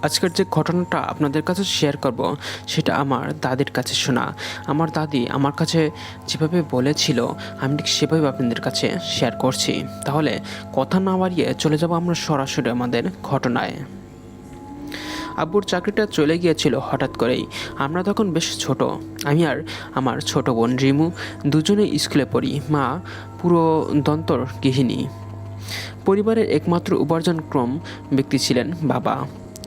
আজকের যে ঘটনাটা আপনাদের কাছে শেয়ার করব সেটা আমার দাদির কাছে শোনা। আমার দাদি আমার কাছে যেভাবে বলেছিল আমি ঠিক সেভাবে আপনাদের কাছে শেয়ার করছি। তাহলে কথা না বাড়িয়ে চলে যাব আমরা সরাসরি আমাদের ঘটনায়। আব্বুর চাকরিটা চলে গিয়েছিল হঠাৎ করেই। আমরা তখন বেশ ছোট। আমি আর আমার ছোট বোন রিমু দুজনেই স্কুলে পড়ি। মা পুরো দন্তর গৃহিণী। পরিবারের একমাত্র উপার্জনক্ষম ব্যক্তি ছিলেন বাবা।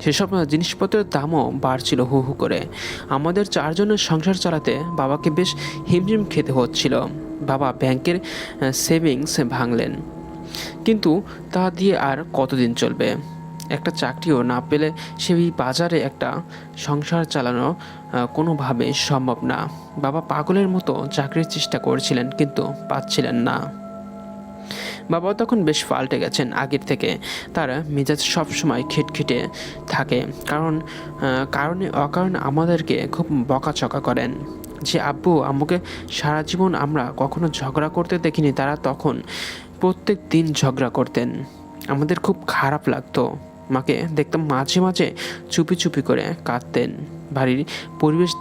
সেসব জিনিসপত্রের দামও বাড়ছিল হু হু করে। আমাদের চারজনের সংসার চালাতে বাবাকে বেশ হিমঝিম খেতে হচ্ছিল। বাবা ব্যাংকের সেভিংস ভাঙলেন, কিন্তু তা দিয়ে আর কতদিন চলবে? একটা চাকরিও না পেলে সেই বাজারে একটা সংসার চালানো কোনোভাবে সম্ভব না। বাবা পাগলের মতো চাকরির চেষ্টা করছিলেন, কিন্তু পাচ্ছিলেন না। বাবা তখন বেশ পাল্টে গেছেন আগের থেকে। তার মেজাজ সবসময় খিটখিটে থাকে, কারণে অকারণে আমাদেরকে খুব বকাচকা করেন। যে আব্বু আম্মুকে সারা জীবন আমরা কখনো ঝগড়া করতে দেখিনি, তারা তখন প্রত্যেক দিন ঝগড়া করতেন। আমাদের খুব খারাপ লাগতো। মাকে দেখতাম মাঝে মাঝে চুপি চুপি করে কাঁদতেন। বাড়ির পরিবেশ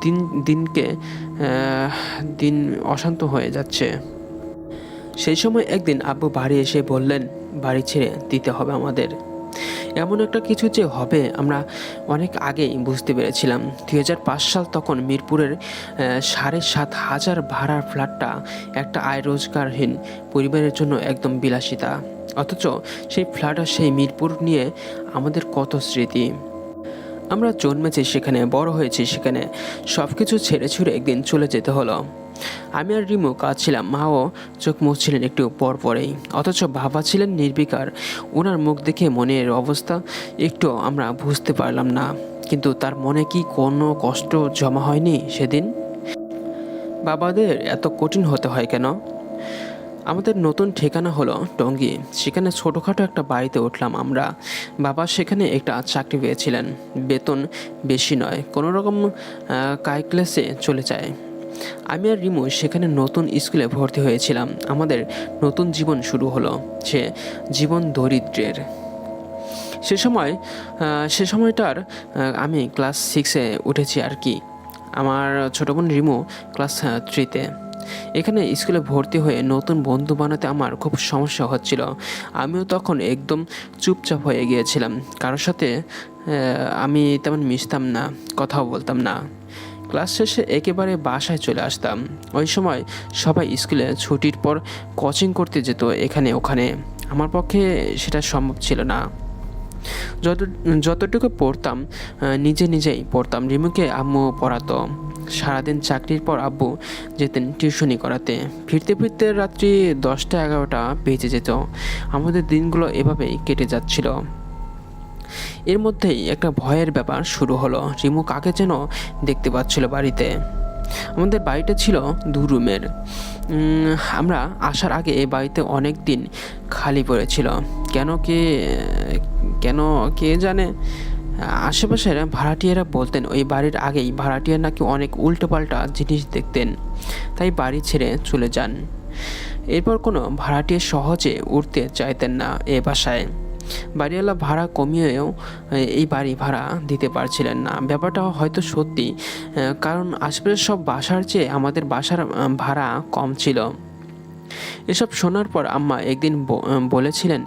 দিন অশান্ত হয়ে যাচ্ছে। সেই সময় একদিন আব্বু বাড়ি এসে বললেন, বাড়ি ছেড়ে দিতে হবে আমাদের। এমন একটা কিছু যে হবে আমরা অনেক আগেই বুঝতে পেরেছিলাম। 2005 সাল তখন মিরপুরের 7,500 ভাড়ার ফ্ল্যাটটা একটা আয় রোজগারহীন পরিবারের জন্য একদম বিলাসিতা। অথচ সেই ফ্ল্যাট আর সেই মিরপুর নিয়ে আমাদের কত স্মৃতি। আমরা জন্মেছি সেখানে, বড় হয়েছি সেখানে। সব কিছু ছেড়ে ছুড়ে একদিন চলে যেতে হলো। আমি আর রিমু কাঁদছিলাম, মাও চোখ মুছছিলেন একটু পর পরেই। অথচ বাবা ছিলেন নির্বিকার। ওনার মুখ দেখে মনের অবস্থা একটু আমরা বুঝতে পারলাম না। কিন্তু তার মনে কি কোনো কষ্ট জমা হয়নি সেদিন? বাবাদের এত কঠিন হতে হয় কেন? আমাদের নতুন ঠিকানা হলো টঙ্গী। সেখানে ছোটোখাটো একটা বাড়িতে উঠলাম আমরা। বাবা সেখানে একটা চাকরি পেয়েছিলেন, বেতন বেশি নয়, কোনো রকম ক্লাসে চলে যায়। আমি আর রিমু সেখানে নতুন স্কুলে ভর্তি হয়েছিলাম। আমাদের নতুন জীবন শুরু হলো, সে জীবন দরিদ্রের। সে সময়টার আমি ক্লাস 6-এ উঠেছি আর কি। আমার ছোটো বোন রিমু ক্লাস 3-তে। এখানে স্কুলে ভর্তি হয়ে নতুন বন্ধু বানাতে আমার খুব সমস্যা হচ্ছিল। আমিও তখন একদম চুপচাপ হয়ে গিয়েছিলাম। কারোর সাথে আমি তেমন মিশতাম না, কথাও বলতাম না। ক্লাস শেষে একেবারে বাসায় চলে আসতাম। ওই সময় সবাই স্কুলে ছুটির পর কোচিং করতে যেত এখানে ওখানে। আমার পক্ষে সেটা সম্ভব ছিল না। যতটুকু পড়তাম নিজেই পড়তাম। রিমুকে আম্মু পড়াতো। সারাদিন চাকরির পর আব্বু যেতেন টিউশনি করাতে। ফিরতে ফিরতে রাত্রি 10টা-11টা বেজে যেত। আমাদের দিনগুলো এভাবেই কেটে যাচ্ছিল। এর মধ্যেই একটা ভয়ের ব্যাপার শুরু হলো। রিমু কাকে যেন দেখতে পাচ্ছিল বাড়িতে। আমাদের বাড়িটা ছিল 2 রুমের। আমরা আসার আগে এই বাড়িতে অনেক দিন খালি পড়েছিল। কেন কে জানে। আশেপাশের ভাড়াটিয়ারা বলতেন ওই বাড়ির আগেই ভাড়াটিয়া নাকি অনেক উল্টোপাল্টা জিনিস দেখতেন, তাই বাড়ি ছেড়ে চলে যান। এরপর কোনো ভাড়াটিয়া সহজে উঠতে চাইতেন না এ বাসায়। বাড়িওয়ালা ভাড়া কমিয়েও এই বাড়ি ভাড়া দিতে পারছিলেন না। ব্যাপারটা হয়তো সত্যি, কারণ আশপাশের সব বাসার চেয়ে আমাদের বাসার ভাড়া কম ছিল। এসব শোনার পর আম্মা একদিন বলেছিলেন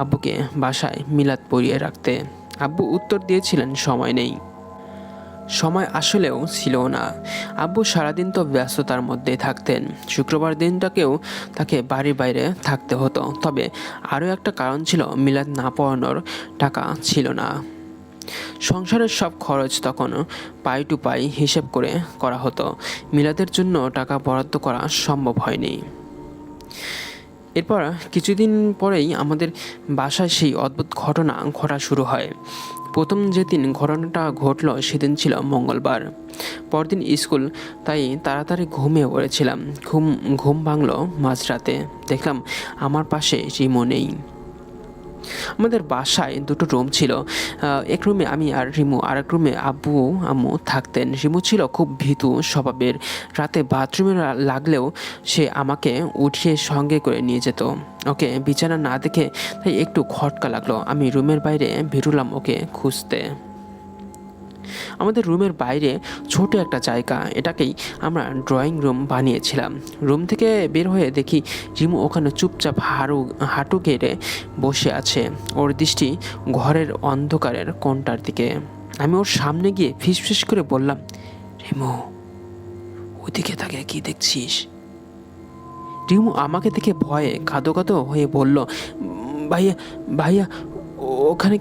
আব্বুকে বাসায় মিলাদ পড়িয়ে রাখতে। আব্বু উত্তর দিয়েছিলেন সময় নেই। সময় আসলেও ছিল না। আব্বু সারাদিন তো ব্যস্ততার মধ্যে থাকতেন। শুক্রবার দিনটাকেও তাকে বাড়ির বাইরে থাকতে হতো। তবে আরও একটা কারণ ছিল, মিলাদ না পড়ানোর টাকা ছিল না। সংসারের সব খরচ তখন পাই টু পাই হিসেব করে করা হতো। মিলাদের জন্য টাকা বরাদ্দ করা সম্ভব হয়নি। এরপর কিছুদিন পরেই আমাদের বাসায় সেই অদ্ভুত ঘটনা ঘটা শুরু হয়। প্রথম যেদিন ঘটনাটা ঘটল সেদিন ছিল মঙ্গলবার। পরদিন স্কুল, তাই তাড়াতাড়ি ঘুমিয়ে পড়েছিলাম। ঘুম ভাঙল মাঝরাতে। দেখলাম আমার পাশে রিমু নেই। আমাদের বাসায় 2টো রুম ছিল। এক রুমে আমি আর রিমু, আর এক রুমে আব্বু আম্মু থাকতেন। রিমু ছিল খুব ভীতু স্বভাবের। রাতে বাথরুমে লাগলেও সে আমাকে উঠিয়ে সঙ্গে করে নিয়ে যেত। ওকে বিছানা না দেখে তাই একটু খটকা লাগলো। আমি রুমের বাইরে বেরোলাম ওকে খুঁজতে। আমাদের রুমের বাইরে ছোট একটা জায়গা, এটাকেই আমরা ড্রয়িং রুম বানিয়েছিলাম। রুম থেকে বের হয়ে দেখি রিমু ওখানে চুপচাপ হাঁটু গেড়ে বসে আছে, ওর দৃষ্টি ঘরের অন্ধকারের কোণটার দিকে। আমি ওর সামনে গিয়ে ফিসফিস করে বললাম, রিমু, ওদিকে তাকে কি দেখছিস? রিমু আমাকে দেখে ভয়ে কাঁদো কাঁদো হয়ে বলল, ভাইয়া ভাইয়া, ওখানে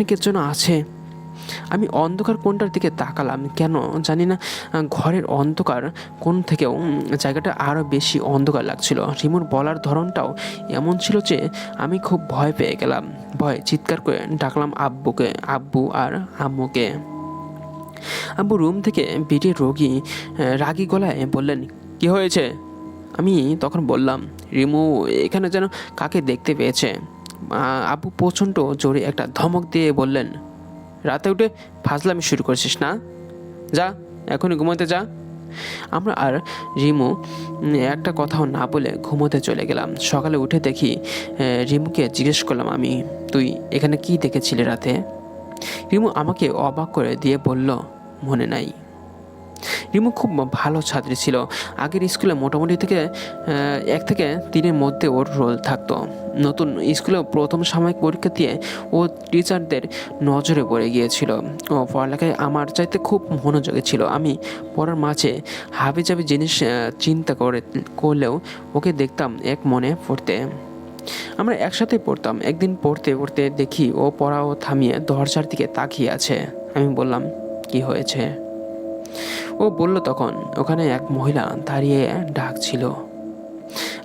কে যেন আছে। আমি অন্ধকার কোণটার দিকে তাকালাম, কেন জানি না ঘরের অন্ধকার কোণ থেকেও জায়গাটা আরও বেশি অন্ধকার লাগছিল। রিমুর বলার ধরনটাও এমন ছিল যে আমি খুব ভয় পেয়ে গেলাম। ভয়ে চিৎকার করে ডাকলাম আব্বু আর আম্মুকে। আব্বু রুম থেকে বেরিয়ে রাগী গলায় বললেন, কি হয়েছে? আমি তখন বললাম, রিমু এখানে যেন কাকে দেখতে পেয়েছে। আব্বু প্রচণ্ড জোরে একটা ধমক দিয়ে বললেন, রাতে উঠে ফাজলামি শুরু করছিস না? যা, এখনই ঘুমোতে যা। আমরা আর রিমু একটা কথাও না বলে ঘুমোতে চলে গেলাম। সকালে উঠে দেখি রিমুকে জিজ্ঞেস করলাম আমি, তুই এখানে কি দেখেছিলি রাতে? রিমু আমাকে অবাক করে দিয়ে বলল, মনে নাই। রিমু খুব ভালো ছাত্রী ছিল। আগের স্কুলে মোটামুটি 1 থেকে 3-এর মধ্যে ওর রোল থাকতো। নতুন স্কুলে প্রথম সাময়িক পরীক্ষা দিয়ে ও টিচারদের নজরে পড়ে গিয়েছিল। ও পড়ালেখায় আমার চাইতে খুব মনোযোগী ছিল। আমি পড়ার মাঝে হাবিজাবি জিনিস চিন্তা করলেও ওকে দেখতাম এক মনে পড়তে। আমরা একসাথে পড়তাম। একদিন পড়তে পড়তে দেখি ও পড়াও থামিয়ে দরজার দিকে তাকিয়ে আছে। আমি বললাম, কি হয়েছে? ও বলল তখন ওখানে এক মহিলা দাঁড়িয়ে ডাকছিল।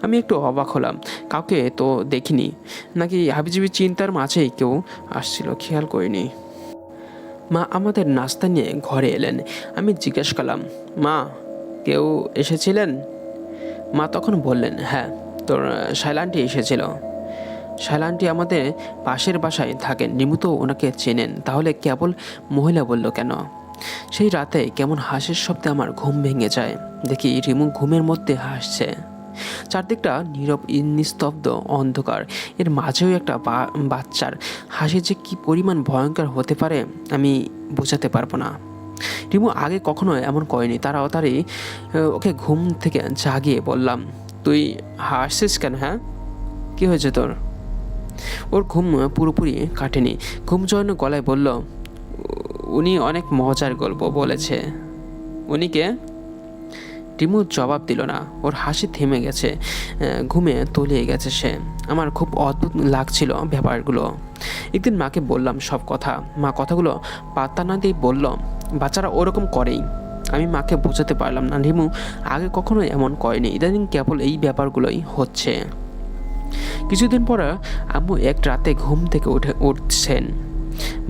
আমি একটু অবাক হলাম, কাউকে তো দেখিনি, নাকি হাবিজাবি চিন্তার মাঝেই কেউ আসছিল খেয়াল করিনি। মা আমাদের নাস্তা নিয়ে ঘরে এলেন। আমি জিজ্ঞেস করলাম, মা, কেউ এসেছিলেন? মা তখন বললেন, হ্যাঁ, তোর শাইলান্টি এসেছিল। শাইলান্টি আমাদের পাশের বাসায় থাকেন, রিমু তো ওনাকে চেনেন। তাহলে কেবল মহিলা বলল কেন? সেই রাতে কেমন হাসির শব্দে আমার ঘুম ভেঙে যায়। দেখি রিমু ঘুমের মধ্যে হাসছে। চারদিকটা নীরব, নিস্তব্ধ, অন্ধকার। এর মাঝেও একটা বাচ্চার হাসি যে কি পরিমাণ ভয়ঙ্কর হতে পারে আমি বোঝাতে পারবো না। রিমু আগে কখনো এমন করেনি। তাড়াতাড়ি ওকে ঘুম থেকে জাগিয়ে বললাম, তুই হাসছিস কেন? হ্যাঁ, কি হয়েছে তোর? ওর ঘুম পুরোপুরি কাটেনি। ঘুম জড়ানো গলায় বলল, উনি অনেক মজার গল্প বলেছে। উনি কে? রিমু জবাব দিল না। ওর হাসি থেমে গেছে, ঘুমে তলিয়ে গেছে সে। আমার খুব অদ্ভুত লাগছিল ব্যাপারগুলো। একদিন মাকে বললাম সব কথা। মা কথাগুলো পাত্তা না দিয়ে বলল, বাচ্চারা ওরকম করেই। আমি মাকে বোঝাতে পারলাম না, রিমু আগে কখনো এমন করেনি, ইদানিং কেবল এই ব্যাপারগুলোই হচ্ছে। কিছুদিন পর আম্মু এক রাতে ঘুম থেকে উঠছেন।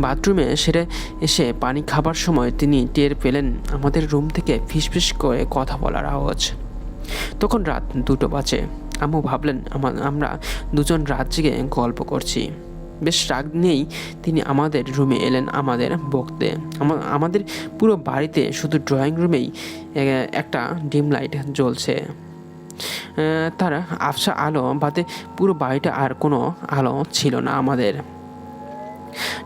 বাথরুমে সেরে এসে পানি খাবার সময় তিনি টের পেলেন আমাদের রুম থেকে ফিসফিস করে কথা বলার আওয়াজ। তখন রাত 2টো বাজে। আম্মু ভাবলেন আমরা দুজন রাত জেগে গল্প করছি। বেশ রাগ নিয়েই তিনি আমাদের রুমে এলেন আমাদের বকতে। আমাদের পুরো বাড়িতে শুধু ড্রয়িং রুমেই একটা ডিম লাইট জ্বলছে। তার আবছা আলো বাদে পুরো বাড়িটা আর কোনো আলো ছিল না আমাদের।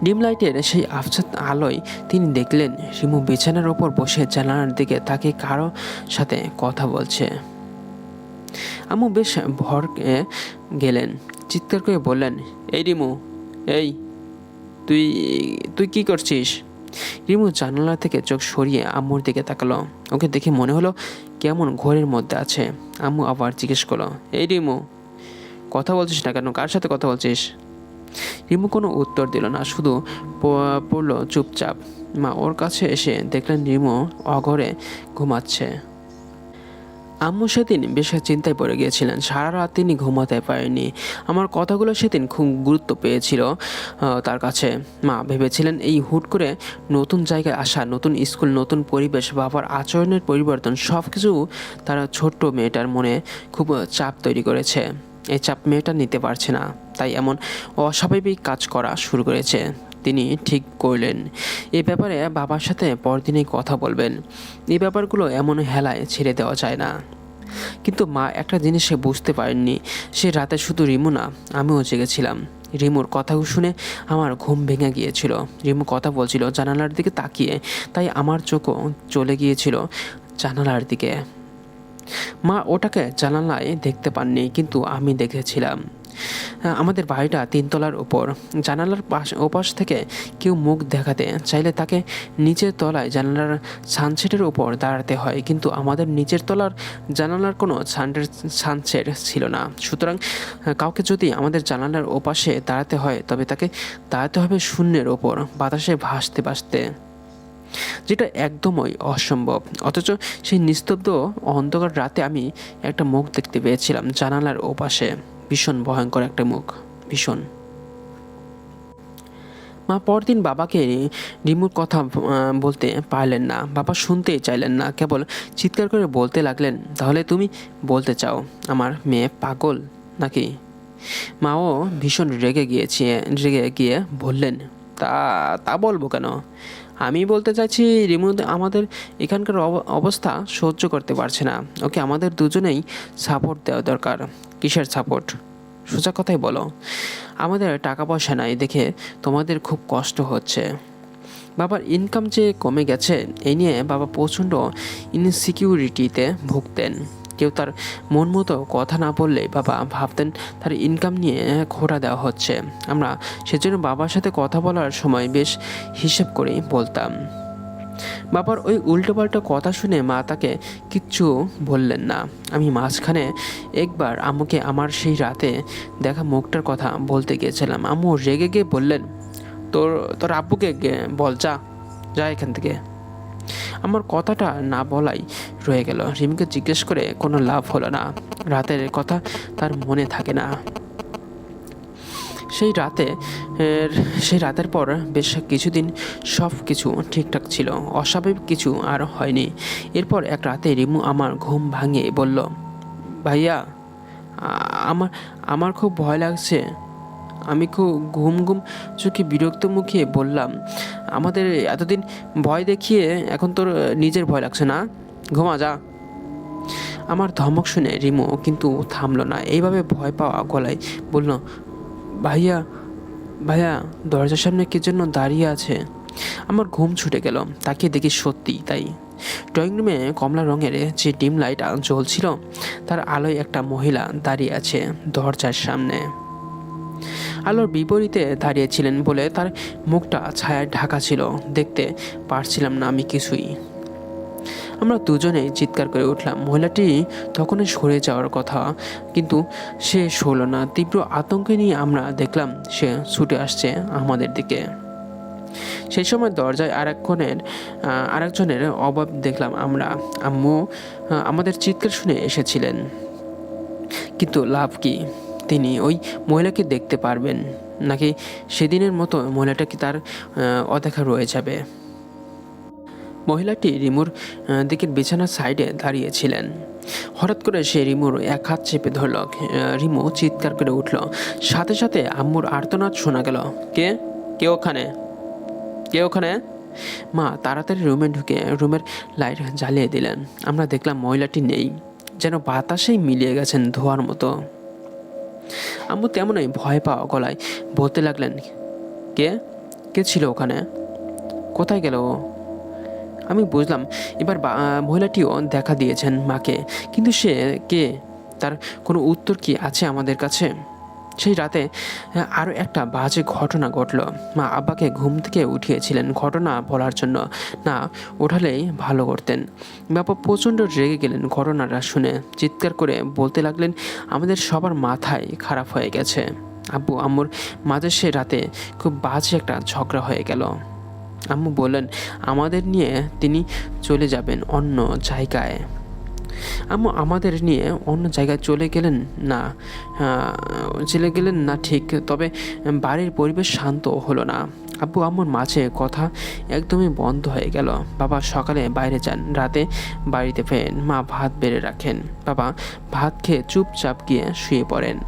ডিম লাইটের সেই আবছা আলোয় তিনি দেখলেন রিমু বিছানার ওপর বসে জানালার দিকে তাকে কারো সাথে কথা বলছে। আম্মু বেশ ভড়কে গেলেন, চিৎকার করে বললেন, এই রিমু, এই তুই তুই কি করছিস? রিমু জানালা থেকে চোখ সরিয়ে আম্মুর দিকে তাকালো। ওকে দেখে মনে হলো কেমন ঘোরের মধ্যে আছে। আম্মু আবার জিজ্ঞেস করলো, এই রিমু, কথা বলছিস না কেন? কার সাথে কথা বলছিস? রিমু কোনো উত্তর দিল না, শুধু পড়লো চুপচাপ। মা ওর কাছে এসে দেখলেন রিমু অঘরে ঘুমাচ্ছে। আম্মু সেদিন বেশ চিন্তায় পড়ে গিয়েছিলেন। সারা রাত তিনি ঘুমাতে পারেনি। আমার কথাগুলো সেদিন খুব গুরুত্ব পেয়েছিল তার কাছে। মা ভেবেছিলেন এই হুট করে নতুন জায়গায় আসা, নতুন স্কুল, নতুন পরিবেশ, বাবার আচরণের পরিবর্তন সব কিছু তার ছোট্ট মেয়েটার মনে খুব চাপ তৈরি করেছে। এই চাপ মেয়েটা নিতে পারছে না, তাই এমন অস্বাভাবিক কাজ করা শুরু করেছে। তিনি ঠিক করলেন এই ব্যাপারে বাবার সাথে পরদিনেই কথা বলবেন। এই ব্যাপারগুলো এমন হেলায় ছেড়ে দেওয়া যায় না। কিন্তু মা একটা জিনিস সে বুঝতে পারেননি, সে রাতে শুধু রিমু না, আমিও জেগেছিলাম। রিমুর কথা শুনে আমার ঘুম ভেঙে গিয়েছিল। রিমু কথা বলছিল জানালার দিকে তাকিয়ে, তাই আমার চোখও চলে গিয়েছিল জানালার দিকে। মা ওটাকে জানালায় দেখতে পাননি, কিন্তু আমি দেখেছিলাম। আমাদের বাড়িটা 3 তলার উপর। জানালার ওপাশ থেকে কেউ মুখ দেখাতে চাইলে তাকে নিচের তলায় জানালার সানসেটের উপর দাঁড়াতে হয়, কিন্তু আমাদের নিচের তলার জানালার কোনো সানসেট ছিল না। সুতরাং কাউকে যদি আমাদের জানালার ওপাশে দাঁড়াতে হয়, তবে তাকে দাঁড়াতে হবে শূন্যের ওপর, বাতাসে ভাসতে ভাসতে, যেটা একদমই অসম্ভব। অথচ সেই নিস্তব্ধ অন্ধকার রাতে আমি একটা মুখ দেখতে পেয়েছিলাম জানালার ওপাশে। ভীষণ ভয়ঙ্কর একটা মুখ, ভীষণ। মা পরদিন বাবাকে রিমুর কথা বলতে পারলেন না। বাবা শুনতেই চাইলেন না, কেবল চিৎকার করে বলতে লাগলেন, তাহলে তুমি বলতে চাও আমার মেয়ে পাগল নাকি? মাও ভীষণ রেগে গিয়ে বললেন, তা তা বলবো কেন? আমি বলতে চাইছি রিমু আমাদের এখানকার অবস্থা সহ্য করতে পারছে না। ওকে আমাদের দুজনেই সাপোর্ট দেওয়া দরকার। কিসের সাপোর্ট? সোজা কথাই বলো। আমাদের টাকা পয়সা নাই দেখে তোমাদের খুব কষ্ট হচ্ছে। বাবার ইনকাম যে কমে গেছে, এই নিয়ে বাবা প্রচণ্ড ইনসিকিউরিটিতে ভুগতেন। কেউ তার মন মতো কথা না বললে বাবা ভাবতেন তার ইনকাম নিয়ে খোঁটা দেওয়া হচ্ছে। আমরা সেজন্য বাবার সাথে কথা বলার সময় বেশ হিসেব করেই বলতাম। বাবার ওই উল্টোপাল্টা কথা শুনে মা তাকে কিচ্ছু বললেন না। আমি মাঝখানে একবার আম্মুকে আমার সেই রাতে দেখা মুখটার কথা বলতে গিয়েছিলাম। আম্মু রেগে গিয়ে বললেন, তোর তোর আব্বুকে বল, যা যা এখান থেকে। আমার কথাটা না বলাই রয়ে গেল। রিমকে জিজ্ঞেস করে কোনো লাভ হলো না। রাতের কথা তার মনে থাকে না। সেই রাতের পর বেশ কিছুদিন সব কিছু ঠিকঠাক ছিল, অস্বাভাবিক কিছু আর হয়নি। এরপর এক রাতে রিমু আমার ঘুম ভাঙিয়ে বলল, ভাইয়া আমার আমার খুব ভয় লাগছে। আমি খুব ঘুম চোখে বিরক্ত মুখে বললাম, আমাদের এতদিন ভয় দেখিয়ে এখন তোর নিজের ভয় লাগছে না? ঘুমা যা। আমার ধমক শুনে রিমু কিন্তু থামলো না। এইভাবে ভয় পাওয়া গলায় বলল, ভাইয়া ভাইয়া দরজার সামনে কে জন্য দাঁড়িয়ে আছে। আমার ঘুম ছুটে গেল। তাকিয়ে দেখি সত্যি তাই। ড্রয়িং রুমে কমলা রঙের যে ডিম লাইট জ্বলছিল, তার আলোয় একটা মহিলা দাঁড়িয়ে আছে দরজার সামনে। আলোর বিপরীতে দাঁড়িয়েছিলেন বলে তার মুখটা ছায়ায় ঢাকা ছিল, দেখতে পারছিলাম না আমি কিছুই। আমরা দুজনেই চিৎকার করে উঠলাম। মহিলাটি তখনই সরে যাওয়ার কথা, কিন্তু সে সরল না। তীব্র আতঙ্কে নিয়ে আমরা দেখলাম সে ছুটে আসছে আমাদের দিকে। সেই সময় দরজায় আরেকজনের অভাব দেখলাম আমরা। আম্মু আমাদের চিৎকার শুনে এসেছিলেন, কিন্তু লাভ কি? তিনি ওই মহিলাকে দেখতে পারবেন নাকি সেদিনের মতো মহিলাটা কি তার অদেখা রয়ে যাবে? মহিলাটি রিমুর দিকের বিছানার সাইডে দাঁড়িয়েছিলেন। হঠাৎ করে সে রিমুর এক হাত চেপে ধরল। রিমু চিৎকার করে উঠল। সাথে সাথে আম্মুর আর্তনাদ শোনা গেল, কে কে ওখানে, কে ওখানে? মা তাড়াতাড়ি রুমে ঢুকে রুমের লাইট জ্বালিয়ে দিলেন। আমরা দেখলাম মহিলাটি নেই, যেন বাতাসেই মিলিয়ে গেছেন ধোঁয়ার মতো। আম্মু তেমনই ভয় পাওয়া গলায় বলতে লাগলেন, কে কে ছিল ওখানে? কোথায় গেল ও? আমি বুঝলাম এবার মহিলাটিও দেখা দিয়েছেন মাকে, কিন্তু সে কে? তার কোনো উত্তর কি আছে আমাদের কাছে? সেই রাতে আরও একটা বাজে ঘটনা ঘটল। মা আব্বাকে ঘুম থেকে উঠিয়েছিলেন ঘটনা বলার জন্য, না ওঠালেই ভালো করতেন। বাবা প্রচণ্ড রেগে গেলেন ঘটনাটা শুনে। চিৎকার করে বলতে লাগলেন, আমাদের সবার মাথায় খারাপ হয়ে গেছে। আব্বু আম্মুর মাঝে সে রাতে খুব বাজে একটা ঝগড়া হয়ে গেল। আম্মু বললেন আমাদের নিয়ে তিনি চলে যাবেন অন্য জায়গায়। আম্মু আমাদের নিয়ে অন্য জায়গায় চলে গেলেন না ঠিক, তবে বাড়ির পরিবেশ শান্ত হলো না। আব্বু আম্মুর মাঝে কথা একদমই বন্ধ হয়ে গেল। বাবা সকালে বাইরে যান, রাতে বাড়িতে ফেরেন। মা ভাত বেড়ে রাখেন। বাবা ভাত খেয়ে চুপচাপ গিয়ে শুয়ে পড়েন।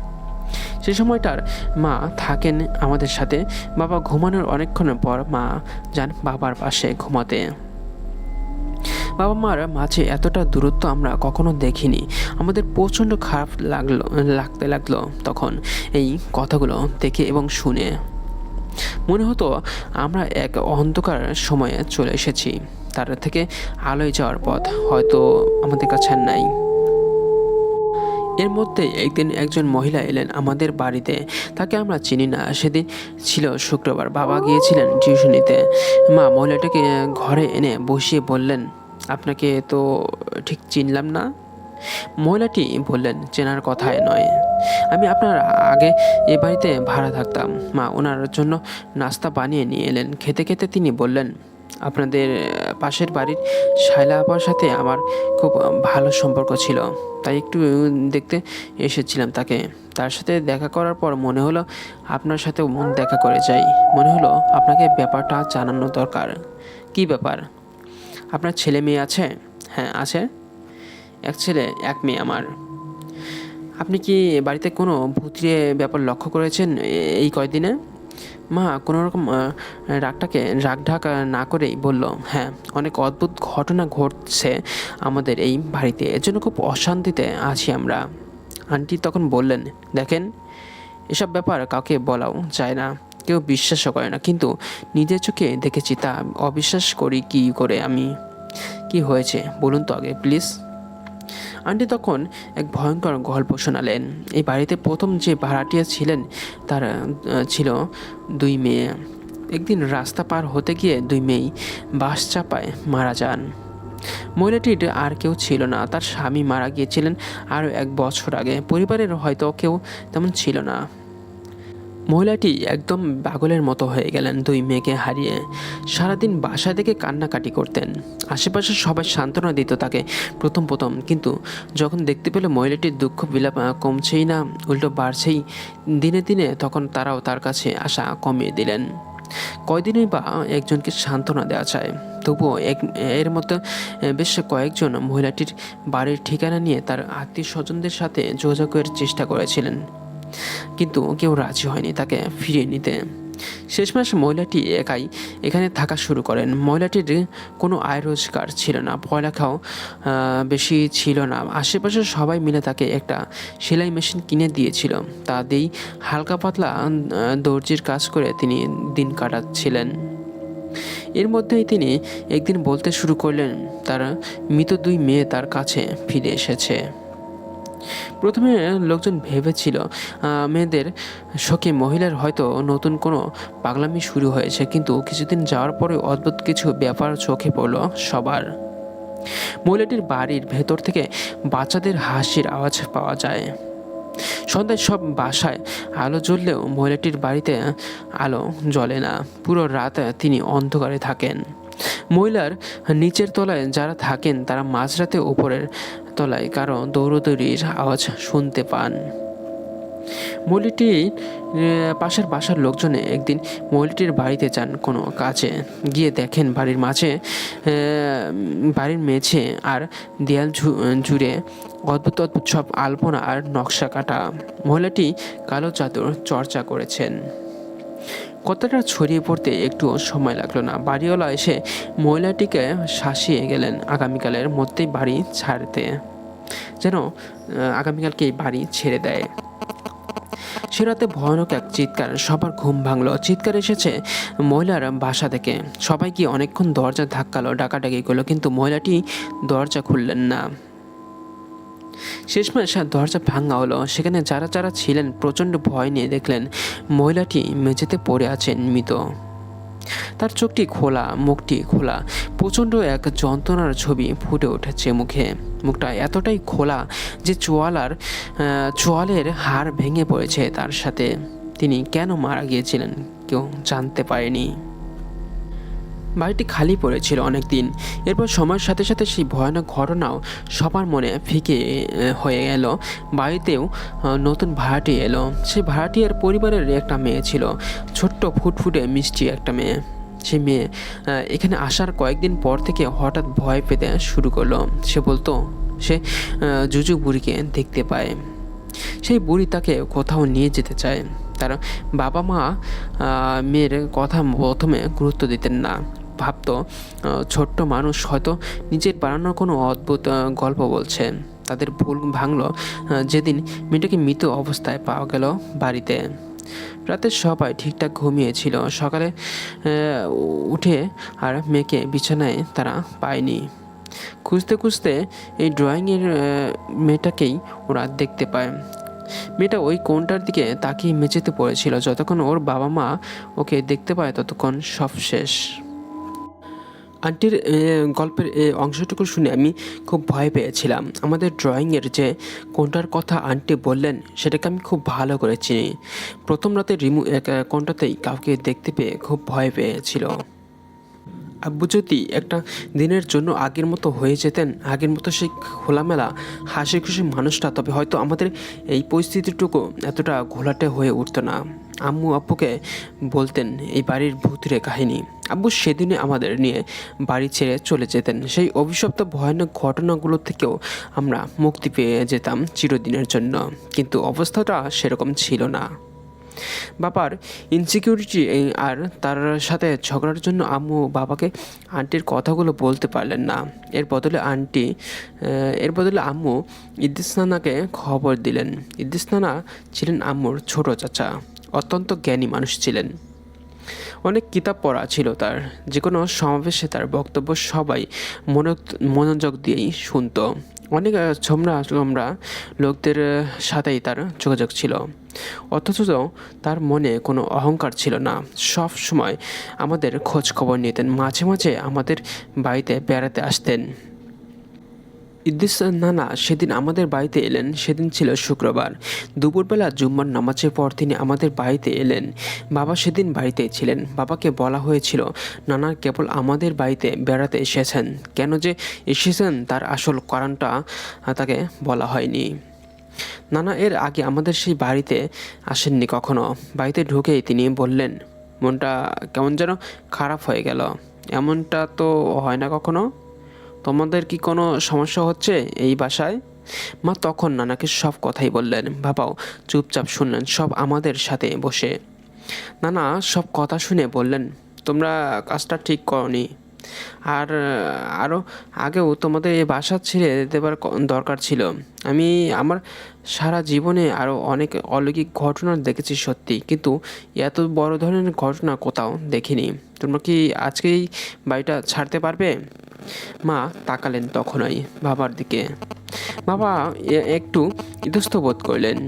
সে সময়টার মা থাকেন আমাদের সাথে। বাবা ঘুমানোর অনেকক্ষণ পর মা যান বাবার পাশে ঘুমাতে। বাবা মার মাঝে এতটা দূরত্ব আমরা কখনো দেখিনি। আমাদের প্রচণ্ড খারাপ লাগতে লাগলো তখন এই কথাগুলো দেখে এবং শুনে। মনে হতো আমরা এক অন্ধকার সময়ে চলে এসেছি, তার থেকে আলোয় যাওয়ার পথ হয়তো আমাদের কাছে আর নাই। এর মধ্যে একদিন একজন মহিলা এলেন আমাদের বাড়িতে। তাকে আমরা চিনি না। সেদিন ছিল শুক্রবার। বাবা গিয়েছিলেন টিউশনিতে। মা মহিলাটাকে ঘরে এনে বসিয়ে বললেন, আপনাকে তো ঠিক চিনলাম না। মহিলাটি বললেন, চেনার কথাই নয়, আমি আপনার আগে এ বাড়িতে ভাড়া থাকতাম। মা ওনার জন্য নাস্তা বানিয়ে নিয়ে এলেন। খেতে খেতে তিনি বললেন, আপনাদের পাশের বাড়ির শায়লা আপার সাথে আমার খুব ভালো সম্পর্ক ছিল, তাই একটু দেখতে এসেছিলাম তাকে। তার সাথে দেখা করার পর মনে হলো আপনার সাথেও মন দেখা করে যাই। মনে হলো আপনাকে ব্যাপারটা জানানো দরকার। কি ব্যাপার? আপনার ছেলে মেয়ে আছে? হ্যাঁ আছে, এক ছেলে এক মেয়ে আমার। আপনি কি বাড়িতে কোনো ভূতিয়ে ব্যাপার লক্ষ্য করেছেন এই কয়দিনে? মা কোনোরকম রাগ ঢাক না করেই বলল, হ্যাঁ অনেক অদ্ভুত ঘটনা ঘটছে আমাদের এই বাড়িতে, এর জন্য খুব অশান্তিতে আছি আমরা। আন্টি তখন বললেন, দেখেন এসব ব্যাপার কাউকে বলাও যায় না, কেউ বিশ্বাসও করে না, কিন্তু নিজের চোখে দেখেছি তা অবিশ্বাস করি কি করে আমি? কি হয়েছে বলুন তো আগে প্লিজ। আন্টি তখন এক ভয়ঙ্কর গল্প শোনালেন। এই বাড়িতে প্রথম যে ভাড়াটিয়া ছিলেন তার ছিল দুই মেয়ে। একদিন রাস্তা পার হতে গিয়ে দুই মেয়েই বাস চাপায় মারা যান। মহিলাটির আর কেউ ছিল না, তার স্বামী মারা গিয়েছিলেন আরও 1 বছর আগে। পরিবারের হয়তো কেউ তেমন ছিল না। মহিলাটি একদম পাগলের মতো হয়ে গেলেন দুই মেয়েকে হারিয়ে। সারাদিন বাসা থেকে কান্নাকাটি করতেন। আশেপাশে সবাই সান্ত্বনা দিত তাকে প্রথম প্রথম, কিন্তু যখন দেখতে পেল মহিলাটির দুঃখ বিলাপ কমছেই না, উল্টো বাড়ছেই দিনে দিনে, তখন তারাও তার কাছে আসা কমিয়ে দিলেন। কয়দিনই বা একজনকে সান্ত্বনা দেওয়া যায়। তবুও এর মধ্যে বেশ কয়েকজন মহিলাটির বাড়ির ঠিকানা নিয়ে তার আত্মীয় স্বজনদের সাথে যোগাযোগের চেষ্টা করেছিলেন, কিন্তু কেউ রাজি হয়নি তাকে ফিরিয়ে নিতে। শেষমেশ মহিলাটি একাই এখানে থাকা শুরু করেন। মহিলাটির কোনো আয় রোজগার ছিল না, পড়ালেখাও বেশি ছিল না। আশেপাশে সবাই মিলে তাকে একটা সেলাই মেশিন কিনে দিয়েছিল, তা দিয়েই হালকা পাতলা দর্জির কাজ করে তিনি দিন কাটাচ্ছিলেন। এর মধ্যেই তিনি একদিন বলতে শুরু করলেন তার মৃত দুই মেয়ে তার কাছে ফিরে এসেছে। প্রথমে লোকজন ভেবেছিল মেয়েদের শোকে মহিলার হয়তো নতুন কোনো পাগলামি শুরু হয়েছে, কিন্তু কিছুদিন যাওয়ার পরে অদ্ভুত কিছু ব্যাপার চোখে পড়ল সবার। মহিলাটির বাড়ির ভেতর থেকে বাচ্চাদের হাসির আওয়াজ পাওয়া যায়। সন্ধ্যায় সব বাসায় আলো জ্বললেও মহিলাটির বাড়িতে আলো জ্বলে না। পুরো রাত তিনি অন্ধকারে থাকেন। মহিলার নিচের তলায় যারা থাকেন তারা মাঝরাতে উপরের তলায় কারো দৌড়দৌড়ির আওয়াজ শুনতে পান। মহিলাটির পাশের বাসার লোকজনে একদিন মহিলাটির বাড়িতে যান কোনো কাজে। গিয়ে দেখেন বাড়ির মাঝে বাড়ির মেঝে আর দেয়াল জুড়ে অদ্ভুত অদ্ভুত সব আলপনা আর নকশা কাটা। মহিলাটি কালো জাদুর চর্চা করেছেন। কথাটা ছড়িয়ে পড়তে একটু সময় লাগলো না। বাড়িওয়ালা এসে মহিলাটিকে শাসিয়ে গেলেন আগামীকালের মধ্যেই বাড়ি ছাড়তে, যেন আগামীকালকে এই বাড়ি ছেড়ে দেয়। সে রাতে ভয়ানক এক চিৎকার, সবার ঘুম ভাঙল। চিৎকার এসেছে মহিলার বাসা থেকে। সবাই কি অনেকক্ষণ দরজা ধাক্কালো, ডাকাডাকি করলো, কিন্তু মহিলাটি দরজা খুললেন না। শেষমেশ দরজা ভাঙা হলো। সেখানে যারা যারা ছিলেন প্রচণ্ড ভয় নিয়ে দেখলেন মহিলাটি মেঝেতে পড়ে আছেন মৃত। তার চোখটি খোলা, মুখটি খোলা, প্রচণ্ড এক যন্ত্রণার ছবি ফুটে উঠেছে মুখে। মুখটা এতটাই খোলা যে চোয়ালের হাড় ভেঙে পড়েছে তার সাথে। তিনি কেন মারা গিয়েছিলেন কেউ জানতে পারেনি। বাড়িটি খালি পড়েছিল অনেক দিন। এরপর সময়ের সাথে সাথে সেই ভয়ানক ঘটনাও সবার মনে ফিকে হয়ে গেল। বাড়িতেও নতুন ভাড়াটি এলো। সেই ভাড়াটিয়ার পরিবারের একটা মেয়ে ছিল, ছোট্ট ফুটফুটে মিষ্টি একটা মেয়ে। সেই মেয়ে এখানে আসার কয়েকদিন পর থেকে হঠাৎ ভয় পেতে শুরু করলো। সে বলতো সে জুজু বুড়িকে দেখতে পায়। সেই বুড়ি তাকে কোথাও নিয়ে যেতে চায়। তার বাবা মা মেয়ের কথা প্রথমে গুরুত্ব দিতেন না। ভাবতো ছোট্ট মানুষ হয়তো নিজের বানানো কোনো অদ্ভুত গল্প বলছে। তাদের ভুল ভাঙলো যেদিন মেয়েটাকে মৃত অবস্থায় পাওয়া গেল বাড়িতে। রাতে সবাই ঠিকঠাক ঘুমিয়েছিল। সকালে উঠে আর মেয়েকে বিছানায় তারা পায়নি। খুঁজতে খুঁজতে এই ড্রয়িংয়ের মেয়েটাকেই ওরা দেখতে পায়। মেয়েটা ওই কোণটার দিকে তাকিয়ে মেঝেতে পড়েছিল। যতক্ষণ ওর বাবা মা ওকে দেখতে পায় ততক্ষণ সব শেষ। আন্টির গল্পের অংশটুকু শুনে আমি খুব ভয় পেয়েছিলাম। আমাদের ড্রয়িংয়ের যে কোণটার কথা আন্টি বললেন সেটাকে আমি খুব ভালো করে চিনি। প্রথম রাতে কোণটাতেই কাউকে দেখতে পেয়ে খুব ভয় পেয়েছিল। আব্বু যদি একটা দিনের জন্য আগের মতো হয়ে যেতেন, আগের মতো সেই খোলামেলা হাসি খুশি মানুষটা, তবে হয়তো আমাদের এই পরিস্থিতিটুকু এতটা ঘোলাটে হয়ে উঠতো না। আম্মু আব্বুকে বলতেন এই বাড়ির ভূতের কাহিনী। আব্বু সেদিনে আমাদের নিয়ে বাড়ি ছেড়ে চলে যেতেন। সেই অভিশপ্ত ভয়ানক ঘটনাগুলো থেকেও আমরা মুক্তি পেয়ে যেতাম চিরদিনের জন্য। কিন্তু অবস্থাটা সেরকম ছিল না। বাবার ইনসিকিউরিটি আর তার সাথে ঝগড়ার জন্য আম্মু বাবাকে আন্টির কথাগুলো বলতে পারলেন না। এর বদলে আম্মু ইদ্রিস নানাকে খবর দিলেন। ইদ্রিস নানা ছিলেন আম্মুর ছোট চাচা। অত্যন্ত জ্ঞানী মানুষ ছিলেন। অনেক কিতাব পড়া ছিল তার। যে কোনো সমাবেশে তার বক্তব্য সবাই মনোযোগ দিয়েই শুনতো। অনেক ছোমরা লোকদের সাথেই তার যোগাযোগ ছিল। অথচ তার মনে কোনো অহংকার ছিল না। সব সময় আমাদের খোঁজ খবর নিতেন। মাঝে মাঝে আমাদের বাড়িতে বেড়াতে আসতেন। ইদ্রিস নানা সেদিন আমাদের বাড়িতে এলেন। সেদিন ছিল শুক্রবার। দুপুরবেলা জুম্মার নামাজের পর তিনি আমাদের বাড়িতে এলেন। বাবা সেদিন বাড়িতেই ছিলেন। বাবাকে বলা হয়েছিল নানা কেবল আমাদের বাড়িতে বেড়াতে এসেছেন। কেন যে এসেছেন তার আসল কারণটা তাকে বলা হয়নি। নানা এর আগে আমাদের সেই বাড়িতে আসেননি কখনো। বাড়িতে ঢুকেই তিনি বললেন, মনটা কেমন যেন খারাপ হয়ে গেল। এমনটা তো হয় না কখনো। তোমাদের কি কোনো সমস্যা হচ্ছে এই বাসায়? মা তখন নানাকে সব কথাই বললেন। বাবাও চুপচাপ শুনলেন, সব আমাদের সাথে বসে। নানা সব কথা শুনে বললেন, তোমরা কাজটা ঠিক করনি। আর আরও আগেও তোমাদের এই বাসা ছেড়ে দেবার দরকার ছিল। আমি আমার সারা জীবনে আরও অনেক অলৌকিক ঘটনা দেখেছি সত্যি, কিন্তু এত বড় ধরনের ঘটনা কোথাও দেখিনি। তোমরা কি আজকেই বাড়িটা ছাড়তে পারবে? মা তাকালেন তখনই বাবার দিকে। বাবা একটু ইতস্ত বোধ করলেন।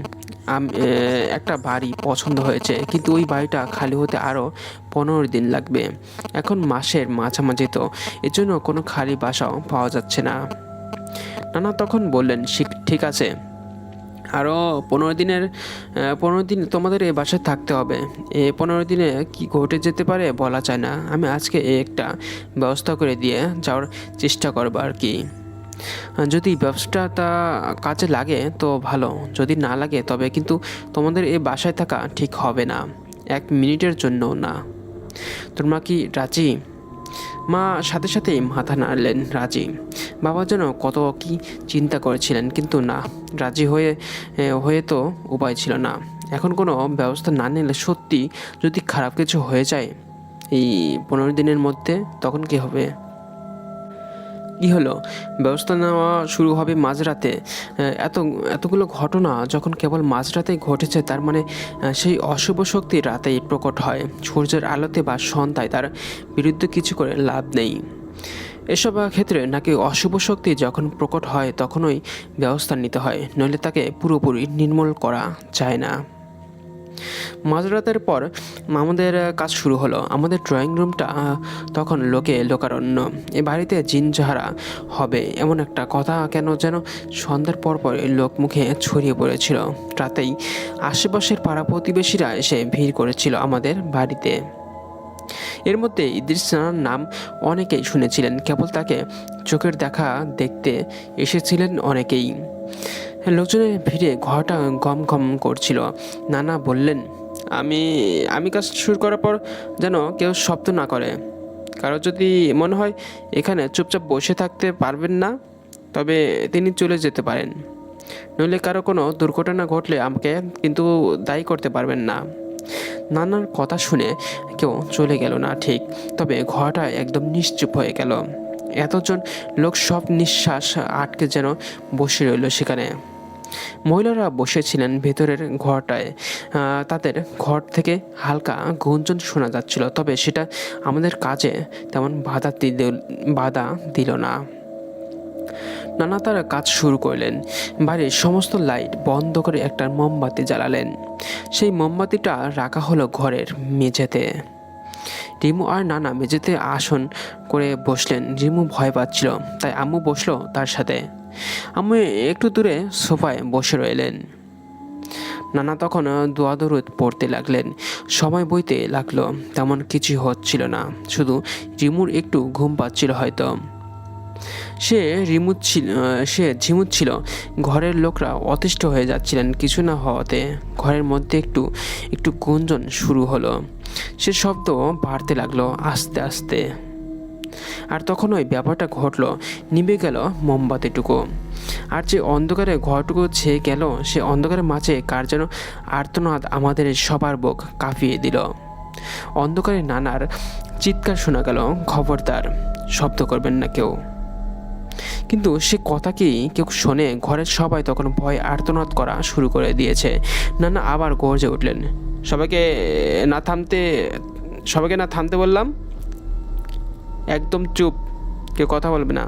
একটা বাড়ি পছন্দ হয়েছে, কিন্তু ওই বাড়িটা খালি হতে আরও 15 দিন লাগবে। এখন মাসের মাঝামাঝি তো, এর জন্য কোনো খালি বাসাও পাওয়া যাচ্ছে না। নানা তখন বললেন, ঠিক আছে, আরও 15 দিন তোমাদের এই বাসায় থাকতে হবে। 15 দিনে কি ঘটে যেতে পারে বলা যায় না। আমি আজকে একটা ব্যবস্থা করে দিয়ে যাওয়ার চেষ্টা করবো আর কি। যদি ব্যবসাটা কাজে লাগে তো ভালো, যদি না লাগে তবে কিন্তু তোমাদের এই বাসায় থাকা ঠিক হবে না, 1 মিনিটের জন্য না। তোমরা কি রাজি? মা সাথে সাথেই মাথা নাড়লেন, রাজি। বাবা যেন কত কি চিন্তা করেছিলেন, কিন্তু না, রাজি হয়ে তো উপায় ছিল না। এখন কোনো ব্যবস্থা না নিলে সত্যি যদি খারাপ কিছু হয়ে যায় এই 15 দিনের মধ্যে, তখন কি হবে? কি হলো, ব্যবস্থা নেওয়া শুরু হবে মাঝরাতে? এতগুলো ঘটনা যখন কেবল মাঝরাতেই ঘটেছে, তার মানে সেই অশুভ শক্তি রাতেই প্রকট হয়। সূর্যের আলোতে বা সন্ধ্যায় তার বিরুদ্ধে কিছু করে লাভ নেই। এসব ক্ষেত্রে নাকি অশুভ শক্তি যখন প্রকট হয় তখনই ব্যবস্থা নিতে হয়, নইলে তাকে পুরোপুরি নির্মূল করা যায় না। মাঝরাতের পর আমাদের কাজ শুরু হলো। আমাদের ড্রয়িং রুমটা তখন লোকারণ্য। এ বাড়িতে জিন যাহারা হবে এমন একটা কথা কেন যেন সন্ধ্যার পর লোক মুখে ছড়িয়ে পড়েছিল। রাতেই আশেপাশের পাড়া প্রতিবেশীরা এসে ভিড় করেছিল আমাদের বাড়িতে। এর মধ্যে ইদ্রিস নানার নাম অনেকেই শুনেছিলেন। কেবল তাকে চোখের দেখা দেখতে এসেছিলেন অনেকেই। লোকজনের ভিড়ে ঘরটা গম গম করছিল। নানা বললেন, আমি কাজ শুরু করার পর যেন কেউ শব্দ না করে। কারো যদি মনে হয় এখানে চুপচাপ বসে থাকতে পারবেন না, তবে তিনি চলে যেতে পারেন। নইলে কারো কোনো দুর্ঘটনা ঘটলে আমাকে কিন্তু দায়ী করতে পারবেন না। নানার কথা শুনে কেউ চলে গেল না ঠিক, তবে ঘরটা একদম নিশ্চুপ হয়ে গেল। এতজন লোক সব নিঃশ্বাস আটকে যেন বসে রইল সেখানে। মহিলারা বসেছিলেন ভেতরের ঘরটায়। তাদের ঘর থেকে হালকা গুঞ্জন শোনা যাচ্ছিল, তবে সেটা আমাদের কাজে তেমন বাধা দিল না। নানা তারা কাজ শুরু করলেন। বাড়ির সমস্ত লাইট বন্ধ করে একটা মোমবাতি জ্বালালেন। সেই মোমবাতিটা রাখা হলো ঘরের মেঝেতে। রিমু আর নানা মেঝেতে আসন করে বসলেন। রিমু ভয় পাচ্ছিল, তাই আম্মু বসলো তার সাথে। আম্মু একটু দূরে সোফায় বসে রইলেন। নানা তখন দোয়া দরুদ পড়তে লাগলেন। সময় বইতে লাগলো, তেমন কিছু হচ্ছিল না, শুধু রিমুর একটু ঘুম পাচ্ছিল হয়তো। সে ঝিমুচ্ছিল। ঘরের লোকরা অতিষ্ঠ হয়ে যাচ্ছিলেন কিছু না হওয়াতে। ঘরের মধ্যে একটু একটু গুঞ্জন শুরু হলো। সে শব্দ বাড়তে লাগলো আস্তে আস্তে। আর তখন ওই ব্যাপারটা ঘটলো, নিভে গেল মোমবাতিটুকু। আর যে অন্ধকারে ঘরটুকু ছেয়ে গেল, সে অন্ধকারের মাঝে কার যেন আর্তনাদ আমাদের সবার বুক কাঁপিয়ে দিল। অন্ধকারে নানার চিৎকার শোনা গেল, খবরদার শব্দ করবেন না কেউ। কিন্তু সে কথা কি কেউ শোনে? ঘরের সবাই তখন ভয় আর্তনাদ করা শুরু করে দিয়েছে। নানা আবার গর্জে উঠলেন, সবাইকে না থামতে বললাম, একদম চুপ, কেউ কথা বলবে না,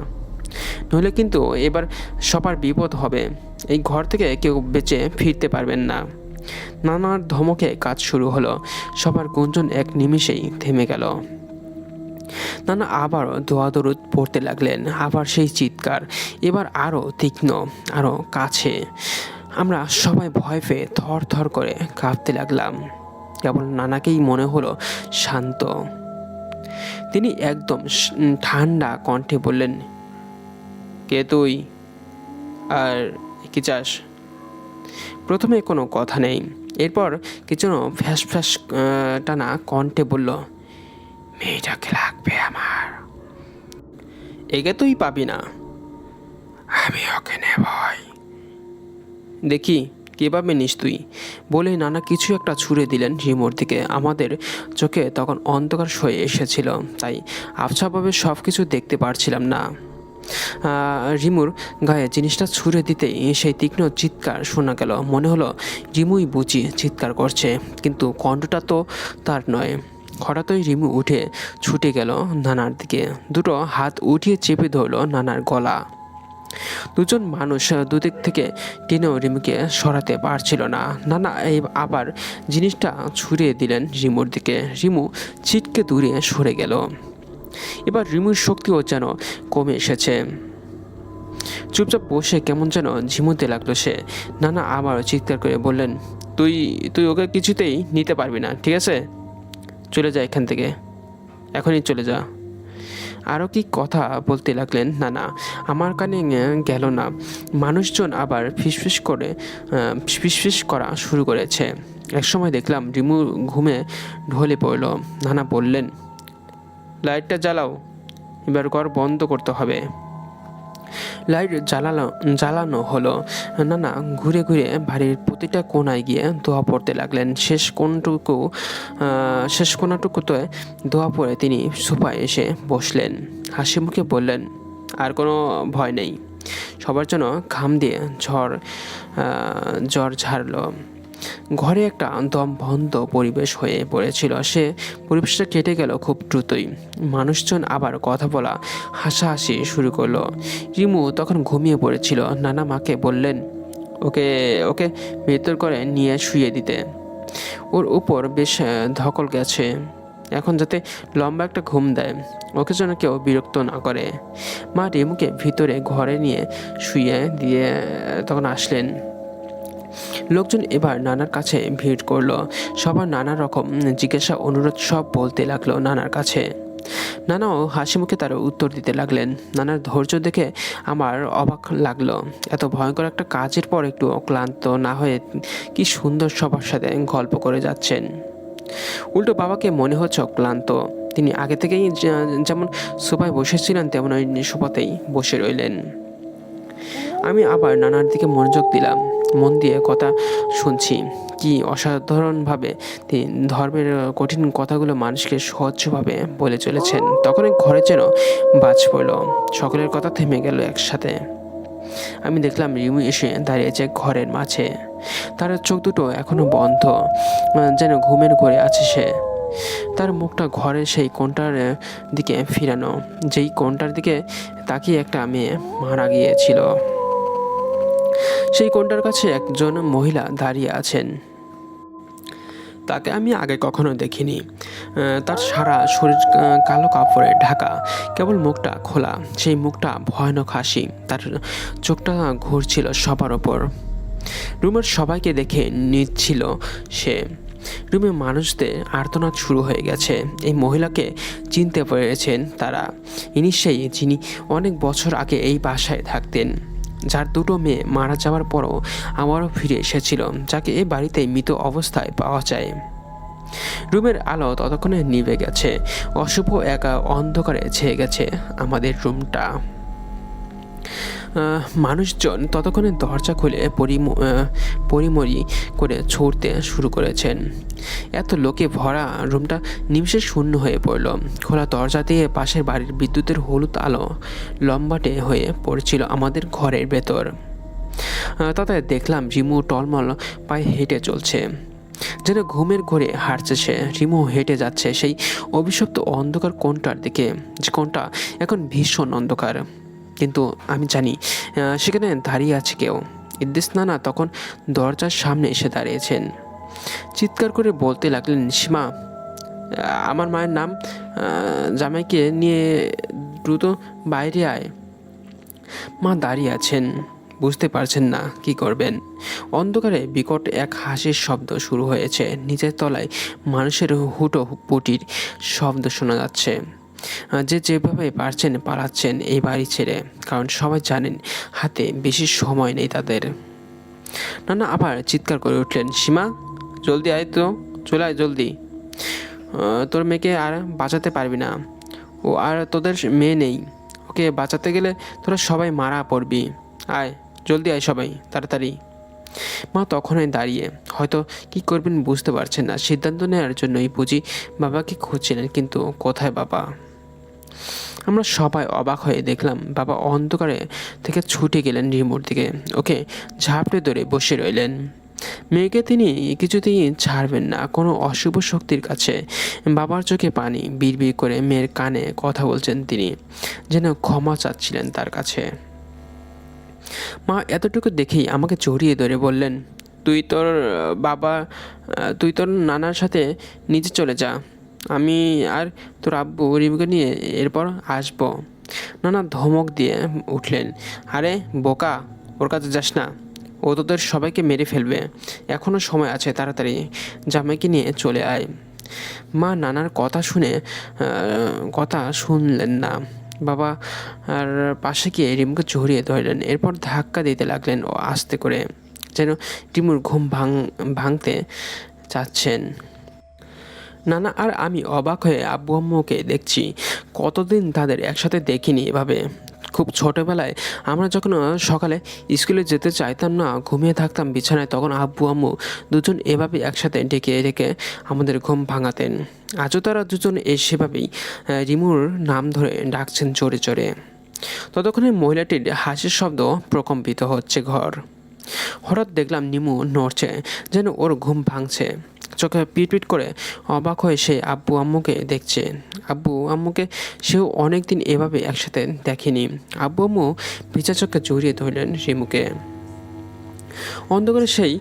নইলে কিন্তু এবার সবার বিপদ হবে। এই ঘর থেকে কেউ বেঁচে ফিরতে পারবেন না। নানার ধমকে কাজ শুরু হলো। সবার গুঞ্জন এক নিমিষেই থেমে গেল। নানা আবার দোয়া দরুদ পড়তে লাগলেন। আবার সেই চিৎকার, এবার আরও তীক্ষ্ণ, আরও কাছে। আমরা সবাই ভয় পেয়ে থর থর করে কাঁপতে লাগলাম। কেবল নানাকেই মনে হলো শান্ত। তিনি একদম ঠান্ডা কণ্ঠে বললেন, কে তুই আর কি চাস? প্রথমে কোনো কথা নেই, এরপর কিছু ফ্যাস ফ্যাস টানা কণ্ঠে বলল, মেয়েটাকে লাগবে আমার। একে তুই পাবি না, আমি ওকে নেবই। দেখি কীভাবে নিস তুই। বলে নানা কিছু একটা ছুঁড়ে দিলেন রিমোর দিকে। আমাদের চোখে তখন অন্ধকার হয়ে এসেছিল, তাই আবছাভাবে সব কিছু দেখতে পারছিলাম না। রিমুর গায়ে জিনিসটা ছুঁড়ে দিতেই সেই তীক্ষ্ণ চিৎকার শোনা গেল। মনে হলো রিমুই বুঝি চিৎকার করছে, কিন্তু কণ্ঠটা তো তার নয়। হঠাৎই রিমু উঠে ছুটে গেল নানার দিকে। দুটো হাত উঠিয়ে চেপে ধরলো নানার গলা। দুজন মানুষ দুদিক থেকে টেনেও রিমুকে সরাতে পারছিল না। নানা আবার জিনিসটা ছুঁড়ে দিলেন রিমুর দিকে। রিমু ছিটকে দূরে সরে গেল। এবার রিমুর শক্তিও যেন কমে এসেছে। চুপচাপ বসে কেমন যেন ঝিমুতে লাগলো সে। নানা আবার চিৎকার করে বললেন, তুই তুই ওকে কিছুতেই নিতে পারবি না, ঠিক আছে? চলে যা এখান থেকে, এখনই চলে যা। আরও কি কথা বলতে লাগলেন নানা, আমার কানে গেল না। মানুষজন আবার ফিসফিস করা শুরু করেছে। একসময় দেখলাম রিমু ঘুমে ঢলে পড়ল। নানা বললেন, লাইটটা জ্বালাও, এবার ঘর বন্ধ করতে হবে। লাইট জ্বালানো হলো। নানা ঘুরে ঘুরে বাড়ির প্রতিটা কোনায় গিয়ে দোয়া পড়তে লাগলেন। শেষ কোনাটুকুতে দোয়া পড়ে তিনি সোফায় এসে বসলেন। হাসি মুখে বললেন, আর কোনো ভয় নেই। সবার জন্য ঘাম দিয়ে জ্বর ঝাড়ল। ঘরে একটা দম বন্ধ পরিবেশ হয়ে পড়েছিল। সে পরিবেশটা কেটে গেল খুব দ্রুতই। মানুষজন আবার কথা বলা, হাসাহাসি শুরু করলো। রিমু তখন ঘুমিয়ে পড়েছিল। নানা মাকে বললেন, ওকে ওকে ভেতর করে নিয়ে শুয়ে দিতে। ওর উপর বেশ ধকল গেছে, এখন যাতে লম্বা একটা ঘুম দেয়, ওকে যেন কেউ বিরক্ত না করে। মা রিমুকে ভিতরে ঘরে নিয়ে শুয়ে দিয়ে তখন আসলেন। লোকজন এবার নানার কাছে ভিড় করলো। সবার নানা রকম জিজ্ঞাসা অনুরোধ সব বলতে লাগলো নানার কাছে। নানাও হাসি মুখে তার উত্তর দিতে লাগলেন। নানার ধৈর্য দেখে আমার অবাক লাগলো। এত ভয়ঙ্কর একটা কাজের পর একটু ক্লান্ত না হয়ে কি সুন্দর সবার সাথে গল্প করে যাচ্ছেন। উল্টো বাবাকে মনে হচ্ছে ক্লান্ত। তিনি আগে থেকেই যেমন সোফায় বসেছিলেন তেমন ওই সোফাতেই বসে রইলেন। আমি আবার নানার দিকে মনোযোগ দিলাম। মন দিয়ে কথা শুনছি। কি অসাধারণভাবে তিনি ধর্মের কঠিন কথাগুলো মানুষকে সহজভাবে বলে চলেছেন। তখনই ঘরে যেন বাজ পড়ল, সকলের কথা থেমে গেল একসাথে। আমি দেখলাম রিমু এসে দাঁড়িয়েছে ঘরের মাঝে। তার চোখ দুটো এখনো বন্ধ, যেন ঘুমের ঘরে আছে সে। তার মুখটা ঘরের সেই কোণটার দিকে ফিরানো, যেই কোণটার দিকে তাকিয়ে একটা মেয়ে মারা গিয়েছিল। সেই কোণটার কাছে একজন মহিলা দাঁড়িয়ে আছেন। তাকে আমি আগে কখনো দেখিনি। তার সারা শরীর কালো কাপড়ে ঢাকা, কেবল মুখটা খোলা। সেই মুখটা ভয়ানক হাসি, তার চোখটা ঘুরছিল সবার ওপর। রুমের সবাইকে দেখে নিচ্ছিল সে। রুমে মানুষদের আর্তনাদ শুরু হয়ে গেছে। এই মহিলাকে চিনতে পেরেছেন তারা। ইনি সেই যিনি অনেক বছর আগে এই বাসায় থাকতেন, যার দুটো মেয়ে মারা যাওয়ার পরও আবারও ফিরে এসেছিল, যাকে এই বাড়িতে মৃত অবস্থায় পাওয়া যায়। রুমের আলো ততক্ষণে নিভে গেছে। অশুভ একা অন্ধকারে ছেয়ে গেছে আমাদের রুমটা। মানুষজন ততক্ষণে দরজা খুলে পরিমরি করে ছুটতে শুরু করেছেন। এত লোকে ভরা রুমটা নিমিষে শূন্য হয়ে পড়ল। খোলা দরজা দিয়ে পাশের বাড়ির বিদ্যুতের হলুদ আলো লম্বাটে হয়ে পড়ছিল আমাদের ঘরের ভেতর। তাতে দেখলাম রিমু টলমল পায়ে হেঁটে চলছে, যেন ঘুমের ঘরে হাঁটছে সে। রিমু হেঁটে যাচ্ছে সেই অভিশপ্ত অন্ধকার কোণটার দিকে, যে কোণটা এখন ভীষণ অন্ধকার। কিন্তু আমি জানি সেখানে দাঁড়িয়ে আছে কেউ। ইদ্রিস নানা তখন দরজার সামনে এসে দাঁড়িয়েছেন। চিৎকার করে বলতে লাগলেন, সীমা, আমার মায়ের নাম, জামাইকে নিয়ে দ্রুত বাইরে আয়। মা দাঁড়িয়ে আছেন, বুঝতে পারছেন না কি করবেন। অন্ধকারে বিকট এক হাসির শব্দ শুরু হয়েছে। নিচের তলায় মানুষের হুটো পুটির শব্দ শোনা যাচ্ছে। যে যেভাবে পারছেন পালাচ্ছেন এই বাড়ি ছেড়ে, কারণ সবাই জানেন হাতে বেশি সময় নেই তাদের। নানা আবার চিৎকার করে উঠলেন, সীমা, জলদি আয় তো, চলে আয় জলদি। তোর মেয়েকে আর বাঁচাতে পারবি না, ও আর তোদের মেয়ে নেই। ওকে বাঁচাতে গেলে তোরা সবাই মারা পড়বি। আয়, জলদি আয় সবাই, তাড়াতাড়ি। মা তখনই দাঁড়িয়ে, হয়তো কি করবেন বুঝতে পারছেন না। সিদ্ধান্ত নেওয়ার জন্যই বুঝি বাবাকে খুঁজছিলেন, কিন্তু কোথায় বাবা? আমরা সবাই অবাক হয়ে দেখলাম বাবা অন্ধকারে থেকে ছুটে গেলেন রিমোর দিকে, ওকে ঝাপটে ধরে বসে রইলেন। মেয়েকে তিনি কিছুতেই ছাড়বেন না কোনো অশুভ শক্তির কাছে। বাবার চোখে পানি, বিড়বিড় করে মেয়ের কানে কথা বলছেন তিনি, যেন ক্ষমা চাচ্ছিলেন তার কাছে। মা এতটুকু দেখেই আমাকে জড়িয়ে ধরে বললেন, তুই তোর নানার সাথে নিচে চলে যা। আমি আর তোর আব্বু রিমুকে নিয়ে এরপর আসবো। নানা ধমক দিয়ে উঠলেন, আরে বোকা, ওর কাছে যাস না, ও তোদের সবাইকে মেরে ফেলবে। এখনও সময় আছে, তাড়াতাড়ি জামাইকে নিয়ে চলে আয়। মা নানার কথা শুনলেন না। বাবা আর পাশে গিয়ে রিমুকে জড়িয়ে ধরলেন, এরপর ধাক্কা দিতে লাগলেন ও আস্তে করে, যেন রিমুর ঘুম ভাঙতে চাচ্ছেন। নানা আর আমি অবাক হয়ে আব্বু আম্মুকে দেখছি। কতদিন তাদের একসাথে দেখিনি এভাবে। খুব ছোটোবেলায় আমরা যখন সকালে স্কুলে যেতে চাইতাম না, ঘুমিয়ে থাকতাম বিছানায়, তখন আব্বু আম্মু দুজন এভাবে একসাথে ডেকে ডেকে আমাদের ঘুম ভাঙাতেন। আজও তারা দুজন সেভাবেই রিমুর নাম ধরে ডাকছেন জোরে জোরে। ততক্ষণে মহিলাটির হাসির শব্দ প্রকম্পিত হচ্ছে ঘর। হঠাৎ দেখলাম নিমু নড়ছে, যেন ওর ঘুম ভাঙছে। চোখে পিটপিট করে অবাক হয়ে সে আব্বু আম্মুকে দেখছে। আব্বু আম্মুকে সেও অনেকদিন এভাবে একসাথে দেখেনি। আব্বু আম্মু ভিজা চোখে জড়িয়ে ধরলেন রিমুকে। অন্ধকারে সেই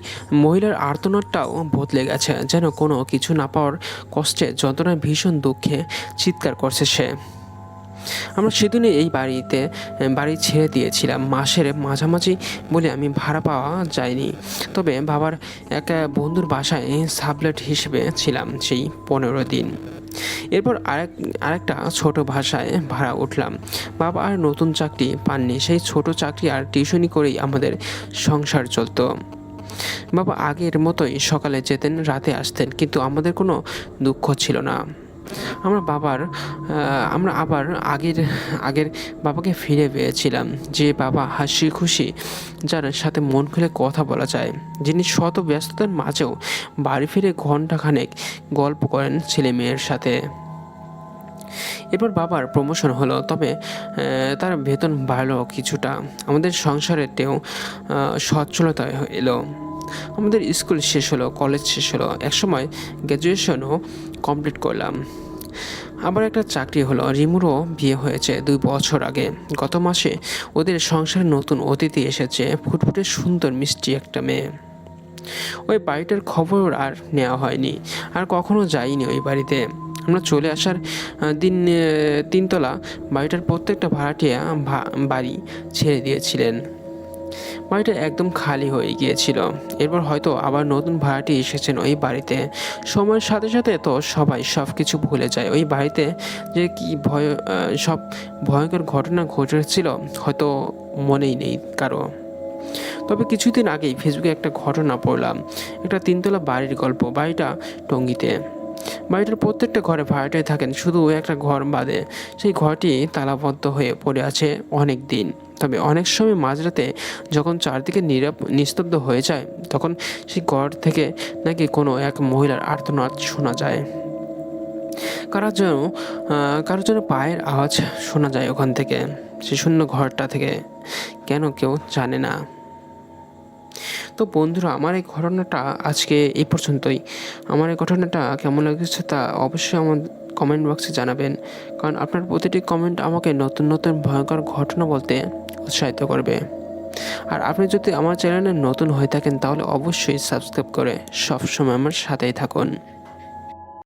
মহিলার আর্তনাদটাও বদলে গেছে, যেন কোনো কিছু না পাওয়ার কষ্টে, যন্ত্রণায়, ভীষণ দুঃখে চিৎকার করছে সে। আমরা সেদিনে এই বাড়ি ছেড়ে দিয়েছিলাম মাসের মাঝামাঝি বলে আমি ভাড়া পাওয়া যায়নি। তবে বাবার এক বন্ধুর বাসায় সাবলেট হিসেবে ছিলাম সেই 15 দিন। এরপর আরেকটা ছোট বাসায় ভাড়া উঠলাম। বাবা আর নতুন চাকরি পাননি, সেই ছোট চাকরি আর টিউশনি করেই আমাদের সংসার চলতো। বাবা আগের মতোই সকালে যেতেন, রাতে আসতেন, কিন্তু আমাদের কোনো দুঃখ ছিল না। আমরা আবার আগের আগের বাবাকে ফিরে পেয়েছিলাম, যে বাবা হাসি খুশি, যার সাথে মন খুলে কথা বলা যায়, যিনি শত ব্যস্ততার মাঝেও বাড়ি ফিরে ঘন্টাখানেক গল্প করেন ছেলে মেয়ের সাথে। এরপর বাবার প্রমোশন হলো, তবে তার বেতন বাড়লো কিছুটা, আমাদের সংসারেতেও সচ্ছলতা এলো। আমাদের স্কুল শেষ হলো, কলেজ শেষ হলো, একসময় গ্র্যাজুয়েশনও কমপ্লিট করলাম। আবার একটা চাকরি হলো। রিমুরও বিয়ে হয়েছে 2 বছর আগে। গত মাসে ওদের সংসারে নতুন অতিথি এসেছে, ফুটফুটে সুন্দর মিষ্টি একটা মেয়ে। ওই বাড়িটার খবর আর নেওয়া হয়নি, আর কখনো যাইনি ওই বাড়িতে। আমরা চলে আসার দিন 3তলা বাড়িটার প্রত্যেকটা ভাড়াটিয়া বাড়ি ছেড়ে দিয়েছিলেন। বাড়িটা একদম খালি হয়ে গিয়েছিল। এরপর হয়তো আবার নতুন ভাড়াটি এসেছেন ওই বাড়িতে। সময়ের সাথে সাথে তো সবাই সব কিছু ভুলে যায়। ওই বাড়িতে যে কি সব ভয়ঙ্কর ঘটনা ঘটেছিল হয়তো মনেই নেই কারো। তবে কিছুদিন আগেই ফেসবুকে একটা ঘটনা পড়লাম, একটা 3তলা বাড়ির গল্প। বাড়িটা টঙ্গীতে। বাড়িটার প্রত্যেকটা ঘরে ভাড়াটিয়া থাকেন, শুধু একটা ঘর বাদে। সেই ঘরটি তালাবদ্ধ হয়ে পড়ে আছে অনেক দিন। তবে অনেক সময় মাঝরাতে যখন চারদিকে নিস্তব্ধ হয়ে যায়, তখন সেই ঘর থেকে নাকি কোনো এক মহিলার আর্তনাদ শোনা যায়। কারো যেন কারো যেন পায়ের আওয়াজ শোনা যায় ওখান থেকে, সেই শূন্য ঘরটা থেকে। কেন কেউ জানে না। তো বন্ধুরা, আমার এই ঘটনাটা আজকে এই পর্যন্তই। আমার এই ঘটনাটা কেমন লাগছে তা অবশ্যই আমার কমেন্ট বক্সে জানাবেন, কারণ আপনার প্রতিটি কমেন্ট আমাকে নতুন নতুন ভয়ঙ্কর ঘটনা বলতে উৎসাহিত করবে। আর আপনি যদি আমার চ্যানেলে নতুন হয়ে থাকেন তাহলে অবশ্যই সাবস্ক্রাইব করে সবসময় আমার সাথেই থাকুন।